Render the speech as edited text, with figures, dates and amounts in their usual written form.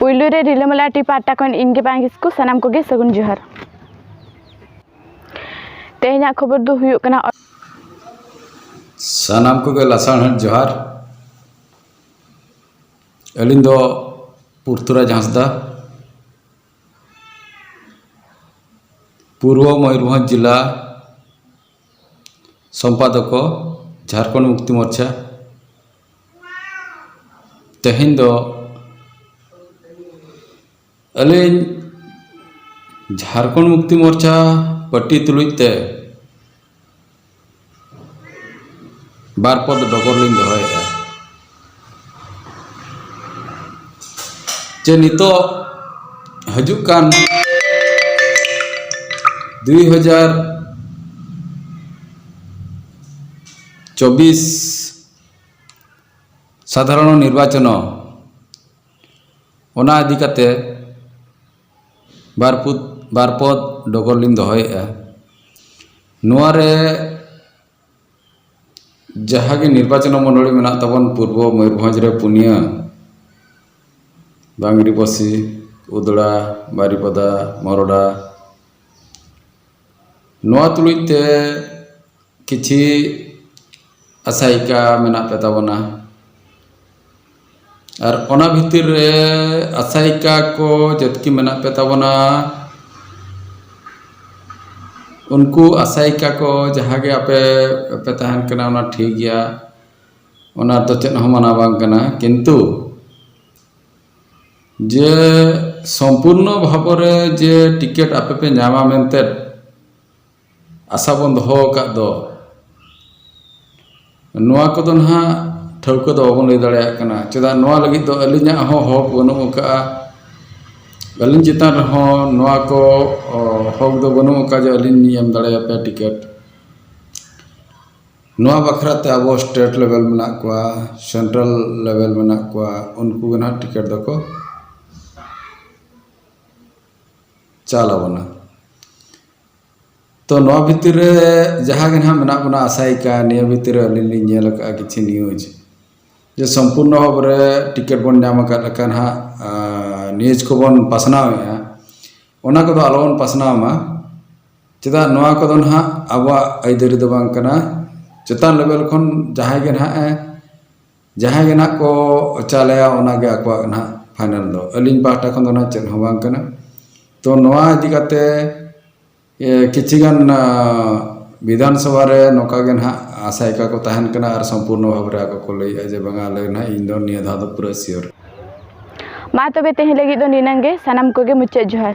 पुलू रे रिलामला टी पाटा खन इनके पांगिस को सनाम को गे सगुन जोहार तेहना खबर दो हुयो कना सनाम को गे लासान जोहार अलिन दो पुरतुराज हांसदा पूर्व मयूरभंज जिला संपादक झारखंड मुक्ति मोर्चा तेहन दो अलिन झारखंड मुक्ति मोर्चा पट्टी तुलुते बार पद डगर लिंग दोहराया जे नितो हजुक कान 2024 साधारण निर्वाचन ओना इदी काते बारपद डगर लिंग दोहराया नोआरे जहागे निर्वाचन मंडली मेना तबन पूर्व मयूरभंज रे पुनिया बांगड़ीपसी उदड़ा बारीपदा मरड़ा नोआ तुलुते किछि आशायिका मेना पे ताबना और ओना भितर रे आशायिका को जतकी मेना पे ताबना उनको आशायिका को जहागे आपे पे तहन कना ओना ठीक गया ओना तो चेत हो माना बांग कना किंतु जे संपूर्ण भाव रे जे टिकेट आपे पे नामा मेनते आशा बन दो दो नोआ को दो ना ठौको दो बाबन लई दाड़े कना चेदा नोआ लगी दो अलिना हो हक बनु का अलिन चितान रहो नोआ को हक दो बनु का जो अलिन एम दाड़े पे टिकेट नोआ बखराते अब स्टेट लेवल में को सेंट्रल लेवल में को उनको ना टिकेट दो को चाला बना तो नोआ भितर जहाँ के ना मेना बना आशायिका निया भितर अलिन नेल का किछि न्यूज जे संपूर्ण भाव रे टिकेट बन नाम का लकन हा न्यूज को बन पासनावेआ ओना को दो आलोन पासनामा चेदा नोआ को दो ना आबा आइदरी दो बांग कना चेतान लेवल खन जहाँ के ना को चालया ओना गे आको ना फाइनल दो अलिन पाटा खन दो ना चेन हो बांग कना तो नोआ इदी काते किछिगान विधानसभा रे नोका गे ना आशायिका को तहन कना और संपूर्ण भाव रे आको को लई जे बंगा ले ना इन दो निया धा दो पूरा सियोर मा तबे तेहे लगी दो निनंगे सनाम को गे मुच्चे जोहार।